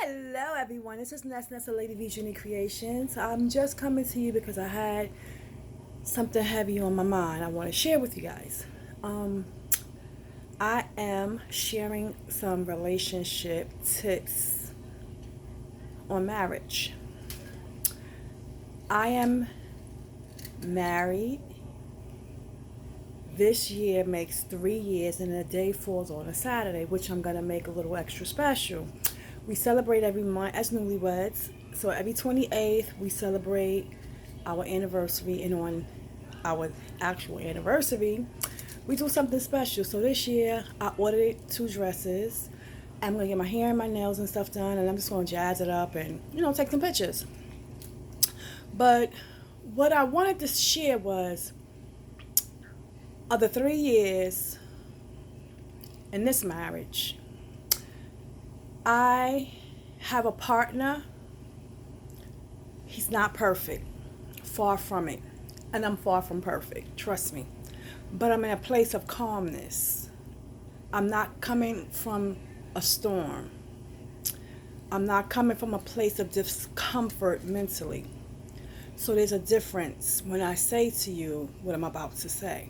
Hello everyone, this is Nessa Lady V Junior Creations. I'm just coming to you because I had something heavy on my mind I want to share with you guys. Um, I am sharing some relationship tips on marriage. I am married. This year makes 3 years and the day falls on a Saturday, which I'm going to make a little extra special. We celebrate every month as newlyweds. So every 28th, we celebrate our anniversary. And on our actual anniversary, we do something special. So this year, I ordered 2 dresses. I'm going to get my hair and my nails and stuff done. And I'm just going to jazz it up and, take some pictures. But what I wanted to share was, of the 3 years in this marriage, I have a partner. He's not perfect. Far from it. And I'm far from perfect. Trust me. But I'm in a place of calmness. I'm not coming from a storm. I'm not coming from a place of discomfort mentally. So there's a difference when I say to you what I'm about to say.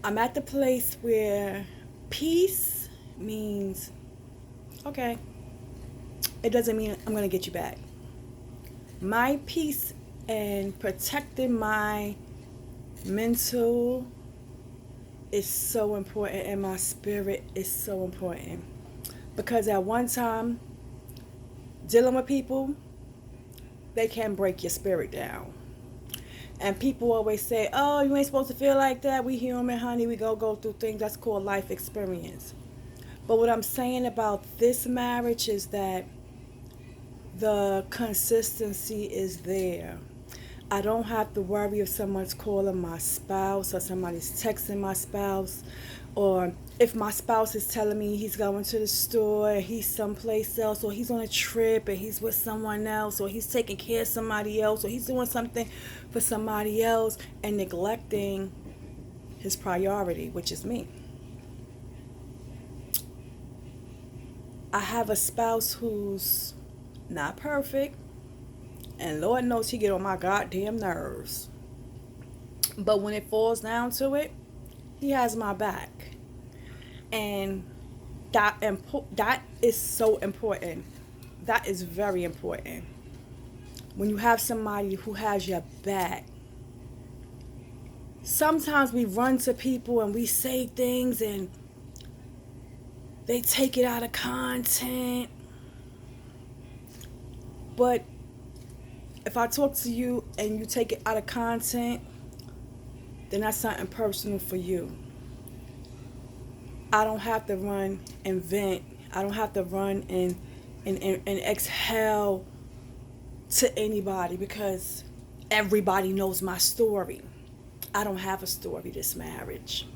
I'm at the place where peace means, okay, it doesn't mean I'm going to get you back. My peace and protecting my mental is so important, and my spirit is so important. Because at one time, dealing with people, they can break your spirit down. And people always say, oh, you ain't supposed to feel like that. We human, honey. We go through things. That's called life experience. But what I'm saying about this marriage is that the consistency is there. I don't have to worry if someone's calling my spouse or somebody's texting my spouse, or if my spouse is telling me he's going to the store and he's someplace else, or he's on a trip and he's with someone else, or he's taking care of somebody else, or he's doing something for somebody else and neglecting his priority, which is me. I have a spouse who's not perfect, and Lord knows he get on my goddamn nerves. But when it falls down to it, he has my back. And that is so important. That is very important. When you have somebody who has your back. Sometimes we run to people and we say things and they take it out of content. But if I talk to you and you take it out of content, then that's something personal for you. I don't have to run and vent. I don't have to run and exhale to anybody because everybody knows my story. I don't have a story, this marriage.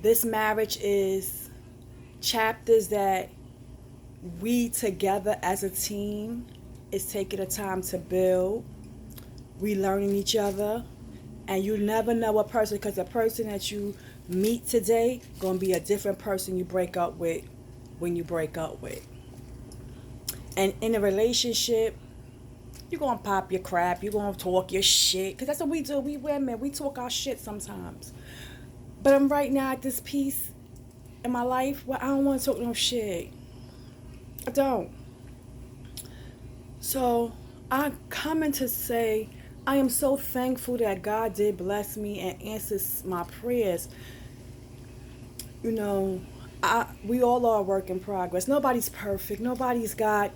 This marriage is chapters that we together as a team is taking the time to build. We learning each other. And you never know a person, because the person that you meet today gonna be a different person you break up with when you break up with. And in a relationship, you're gonna pop your crap, you're gonna talk your shit, because that's what we do. We women, we talk our shit sometimes. But I'm right now at this piece in my life where I don't want to talk no shit. I don't. So I'm coming to say I am so thankful that God did bless me and answers my prayers. We all are a work in progress. Nobody's perfect. Nobody's got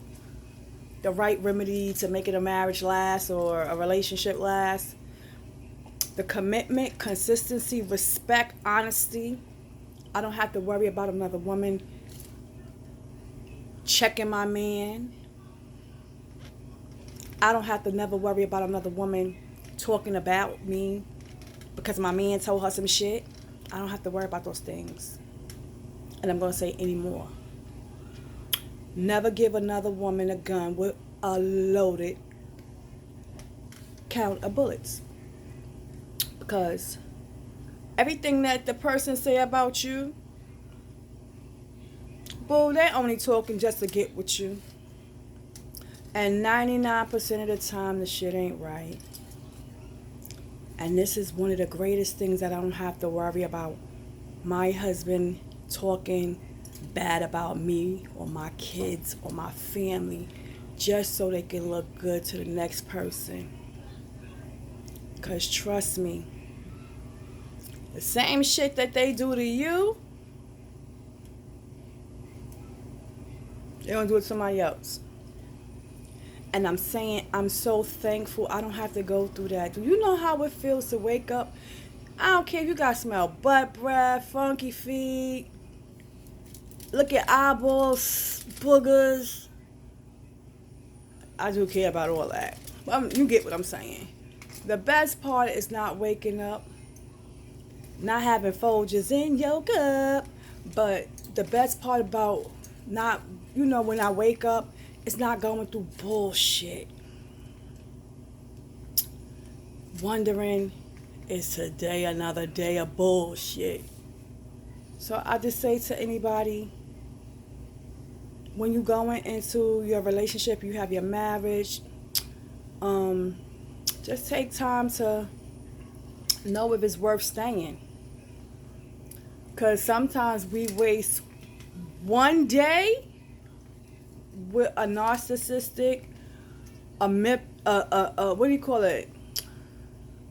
the right remedy to make it a marriage last or a relationship last. The commitment, consistency, respect, honesty. I don't have to worry about another woman checking my man. I don't have to never worry about another woman talking about me because my man told her some shit. I don't have to worry about those things. And I'm going to say anymore. Never give another woman a gun with a loaded count of bullets. Because everything that the person say about you, people, they only talking just to get with you. And 99% of the time, the shit ain't right. And this is one of the greatest things that I don't have to worry about my husband talking bad about me or my kids or my family just so they can look good to the next person. Because trust me, the same shit that they do to you, they're going to do it to somebody else. And I'm saying I'm so thankful I don't have to go through that. Do you know how it feels to wake up? I don't care if you got to smell butt breath, funky feet, look at eyeballs, boogers. I do care about all that. You get what I'm saying. The best part is not waking up, not having Folgers in your cup. But the best part about not, when I wake up, it's not going through bullshit. Wondering, is today another day of bullshit? So I just say to anybody, when you going into your relationship, you have your marriage, just take time to know if it's worth staying. Because sometimes we waste one day with a narcissistic, what do you call it?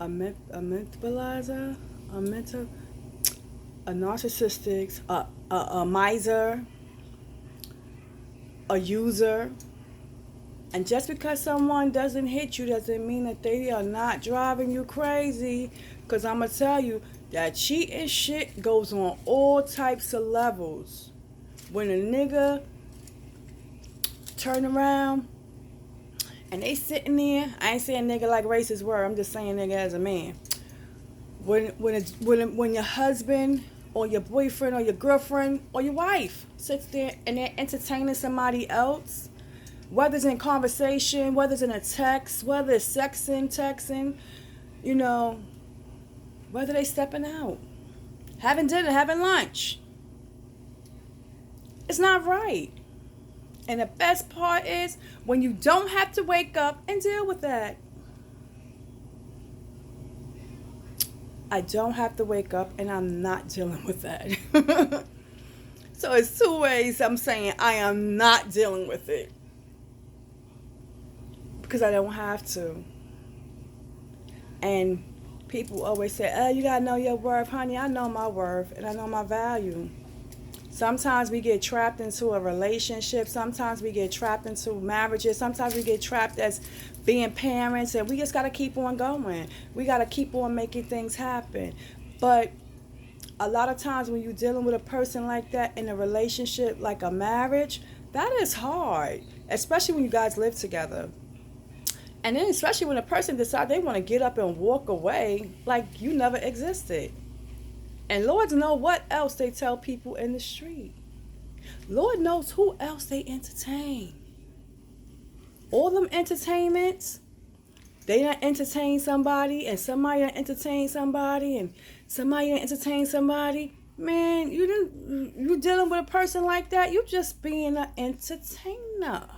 A mentalizer, a narcissistic, a miser, a user. And just because someone doesn't hit you doesn't mean that they are not driving you crazy. Because I'm going to tell you that cheating shit goes on all types of levels. When a nigga turn around and they sitting there, I ain't saying nigga like racist word, I'm just saying nigga as a man. When your husband or your boyfriend or your girlfriend or your wife sits there and they're entertaining somebody else, whether it's in conversation, whether it's in a text, whether it's texting, whether they stepping out, having dinner, having lunch, it's not right. And the best part is when you don't have to wake up and deal with that. I don't have to wake up and I'm not dealing with that. So it's two ways I'm saying I am not dealing with it. Because I don't have to. And people always say, oh, you got to know your worth. Honey, I know my worth and I know my value. Sometimes we get trapped into a relationship. Sometimes we get trapped into marriages. Sometimes we get trapped as being parents. And we just got to keep on going. We got to keep on making things happen. But a lot of times when you're dealing with a person like that in a relationship, like a marriage, that is hard. Especially when you guys live together. And then especially when a person decides they want to get up and walk away like you never existed. And Lord knows what else they tell people in the street. Lord knows who else they entertain. All them entertainments, they done entertain somebody and somebody done entertain somebody and somebody done entertain somebody. Man, you dealing with a person like that, you just being an entertainer.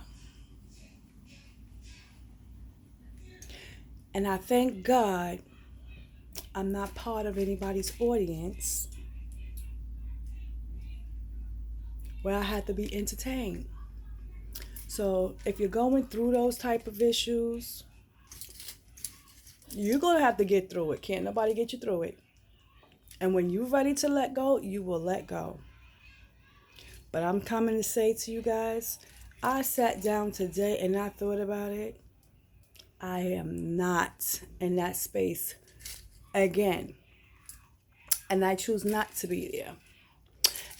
And I thank God I'm not part of anybody's audience where I have to be entertained. So if you're going through those type of issues, you're going to have to get through it. Can't nobody get you through it. And when you're ready to let go, you will let go. But I'm coming to say to you guys, I sat down today and I thought about it. I am not in that space again. And I choose not to be there.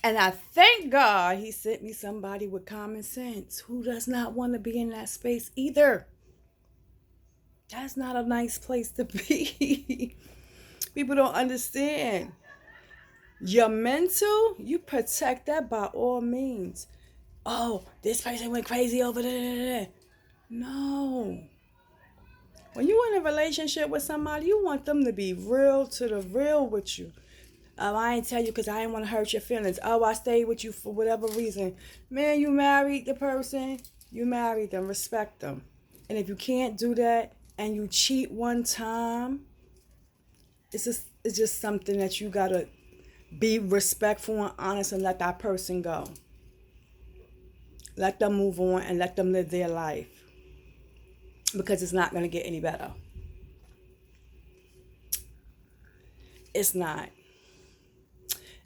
And I thank God he sent me somebody with common sense who does not want to be in that space either. That's not a nice place to be. People don't understand. Your mental, you protect that by all means. Oh, this person went crazy over there. No. When you're in a relationship with somebody, you want them to be real to the real with you. Oh, I ain't tell you because I didn't want to hurt your feelings. Oh, I stayed with you for whatever reason. Man, you married the person. You married them. Respect them. And if you can't do that and you cheat one time, it's just something that you gotta be respectful and honest and let that person go. Let them move on and let them live their life because it's not gonna get any better. It's not.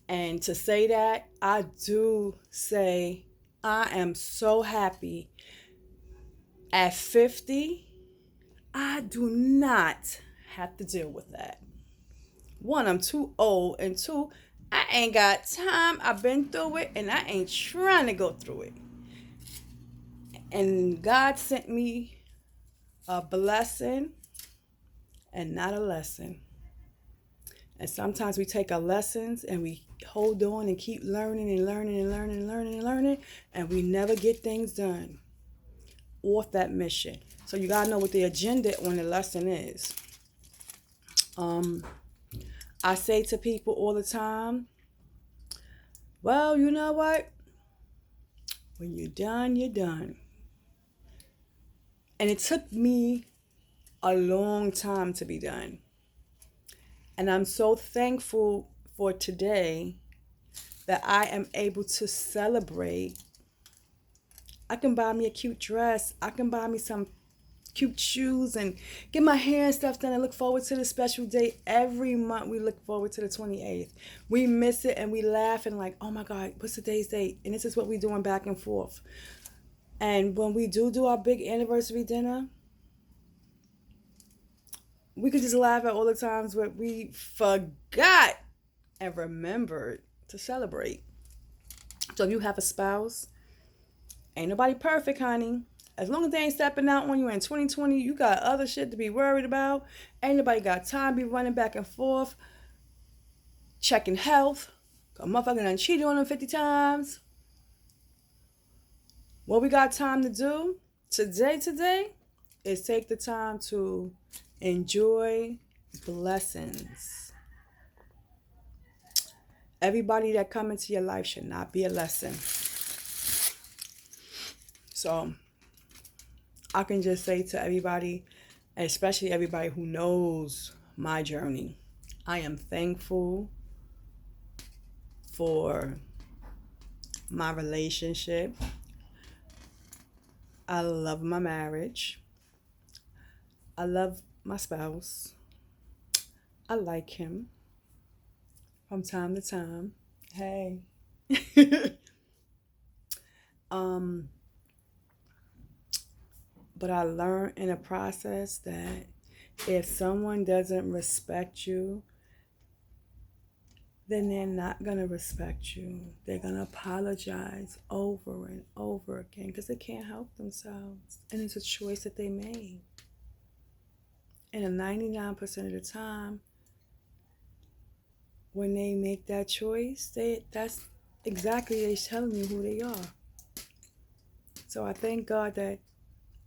And to say that, I do say I am so happy at 50. I do not have to deal with that. One, I'm too old, and two, I ain't got time. I've been through it and I ain't trying to go through it. And God sent me a blessing and not a lesson. And sometimes we take our lessons and we hold on and keep learning and learning and learning and learning and learning, and we never get things done off that mission. So you gotta know what the agenda on the lesson is. I say to people all the time, well, you know what? When you're done, you're done. And it took me a long time to be done. And I'm so thankful for today that I am able to celebrate. I can buy me a cute dress. I can buy me some cute shoes and get my hair and stuff done and look forward to the special day. Every month we look forward to the 28th. We miss it and we laugh and like, oh my God, what's today's date? And this is what we're doing back and forth. And when we do our big anniversary dinner, we could just laugh at all the times where we forgot and remembered to celebrate. So if you have a spouse, ain't nobody perfect, honey. As long as they ain't stepping out on you in 2020, you got other shit to be worried about. Ain't nobody got time to be running back and forth, checking health. A motherfucker done cheated on them 50 times. What we got time to do today is take the time to enjoy blessings. Everybody that come into your life should not be a lesson. So I can just say to everybody, especially everybody who knows my journey, I am thankful for my relationship. I love my marriage. I love my spouse. I like him from time to time. Hey. But I learned in the process that if someone doesn't respect you, then they're not going to respect you. They're going to apologize over and over again because they can't help themselves. And it's a choice that they made. And 99% of the time, when they make that choice, that's exactly they telling you who they are. So I thank God that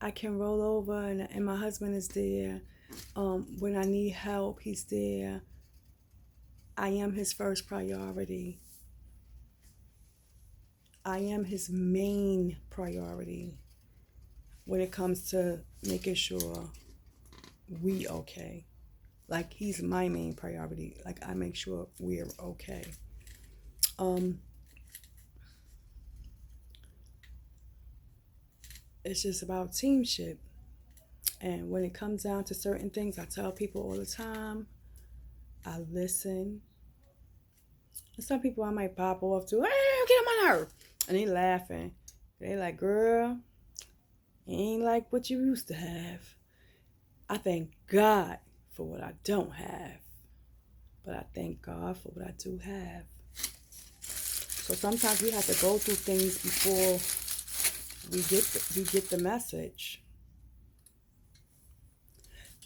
I can roll over and my husband is there. When I need help, he's there. I am his first priority. I am his main priority when it comes to making sure we okay. Like he's my main priority. Like I make sure we're okay. It's just about teamship. And when it comes down to certain things, I tell people all the time, I listen. And some people I might pop off to, hey, get on my nerve. And they laughing. They like, girl, it ain't like what you used to have. I thank God for what I don't have. But I thank God for what I do have. So sometimes we have to go through things before we get the message.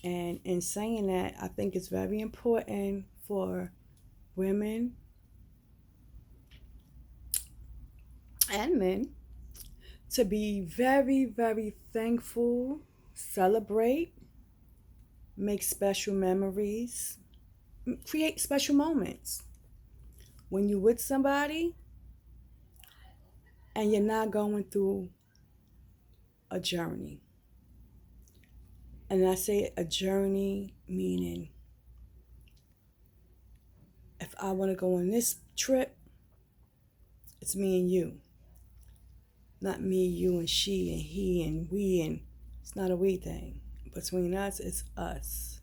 And in saying that, I think it's very important for women and men to be very, very thankful, celebrate, make special memories, create special moments. when you're with somebody and you're not going through a journey. And I say a journey meaning if I want to go on this trip, it's me and you. Not me, you, and she, and he, and we, and it's not a we thing. Between us, it's us.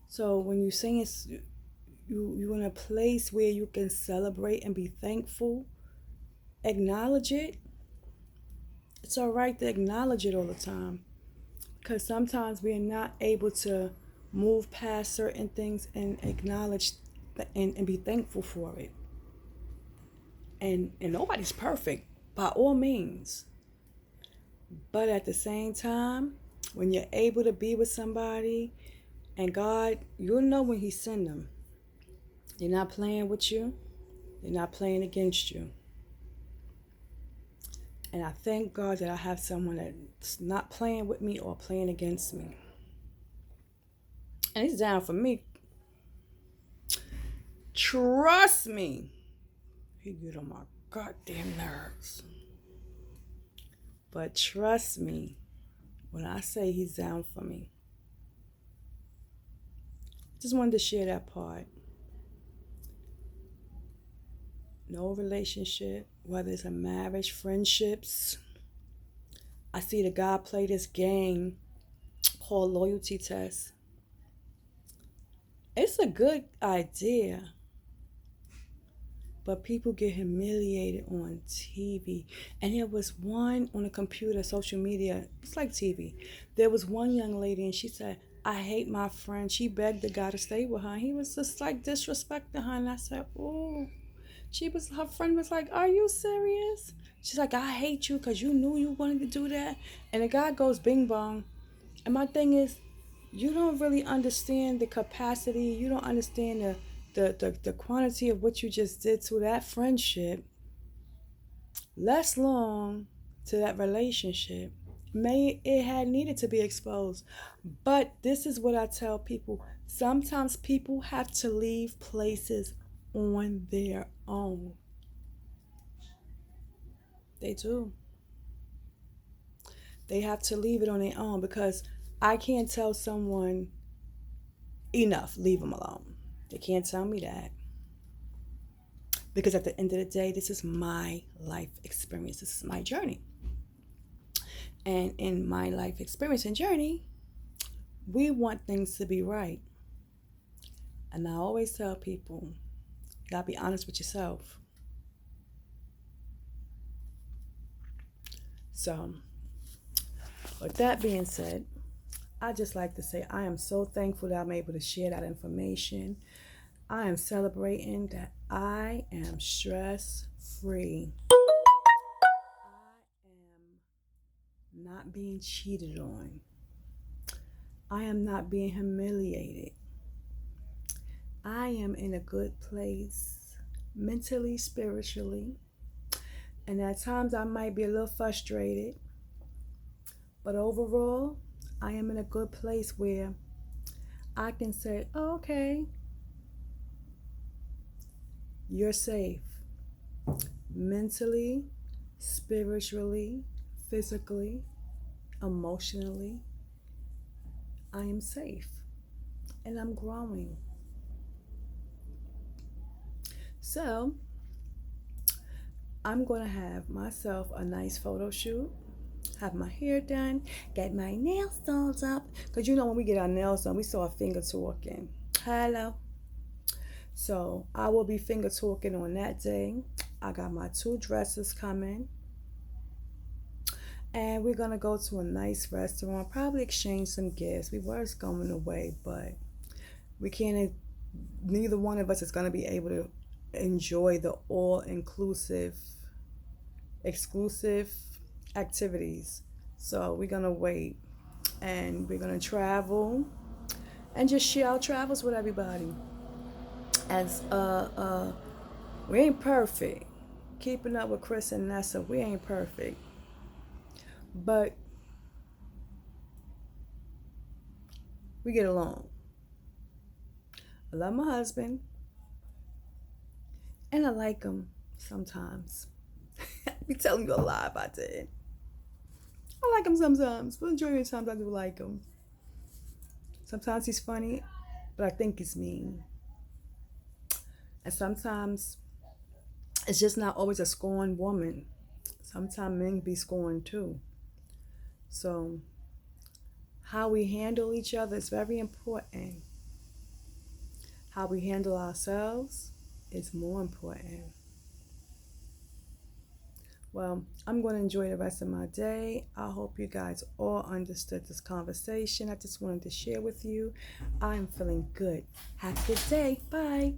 So when you sing it's you in a place where you can celebrate and be thankful, acknowledge it. It's all right to acknowledge it all the time. Because sometimes we're not able to move past certain things and acknowledge and be thankful for it. And nobody's perfect by all means. But at the same time, when you're able to be with somebody and God, you'll know when He send them. They're not playing with you. They're not playing against you. And I thank God that I have someone that's not playing with me or playing against me. And He's down for me. Trust me. He get on my goddamn nerves. But trust me when I say He's down for me. Just wanted to share that part. No relationship, whether it's a marriage, friendships. I see the guy play this game called Loyalty Test. It's a good idea, but people get humiliated on TV. And there was one on a computer, social media, it's like TV. There was one young lady and she said, I hate my friend. She begged the guy to stay with her. And he was just like disrespecting her. And I said, oh. Her friend was like, are you serious? She's like, I hate you because you knew you wanted to do that. And the guy goes bing bong. And my thing is, you don't really understand the capacity. You don't understand the quantity of what you just did to that friendship. Less long to that relationship. It had needed to be exposed. But this is what I tell people. Sometimes people have to leave places on their own. They do. They have to leave it on their own because I can't tell someone enough, leave them alone. They can't tell me that. Because at the end of the day, this is my life experience. This is my journey. And in my life experience and journey, we want things to be right. And I always tell people, you gotta be honest with yourself. So, with that being said, I just like to say I am so thankful that I'm able to share that information. I am celebrating that I am stress free. I am not being cheated on. I am not being humiliated. I am in a good place mentally, spiritually. And at times I might be a little frustrated. But overall, I am in a good place where I can say, oh, okay, you're safe. Mentally, spiritually, physically, emotionally, I am safe. And I'm growing. So, I'm going to have myself a nice photo shoot, have my hair done, get my nails done up. Because you know when we get our nails done, we start finger talking. Hello. So I will be finger talking on that day. I got my 2 dresses coming. And we're going to go to a nice restaurant, probably exchange some gifts. We were going away, but we can't, neither one of us is going to be able to enjoy the all-inclusive, exclusive activities. So we're going to wait and we're going to travel and just share our travels with everybody. As we ain't perfect. Keeping up with Chris and Nessa, we ain't perfect. But we get along. I love my husband. And I like him sometimes. I'd be telling you a lie if I did. I like him sometimes, but majority of the times I do like him. Sometimes he's funny, but I think he's mean. And sometimes it's just not always a scorned woman. Sometimes men be scorned too. So how we handle each other is very important. How we handle ourselves is more important. Well, I'm going to enjoy the rest of my day. I hope you guys all understood this conversation. I just wanted to share with you. I'm feeling good. Have a good day. Bye.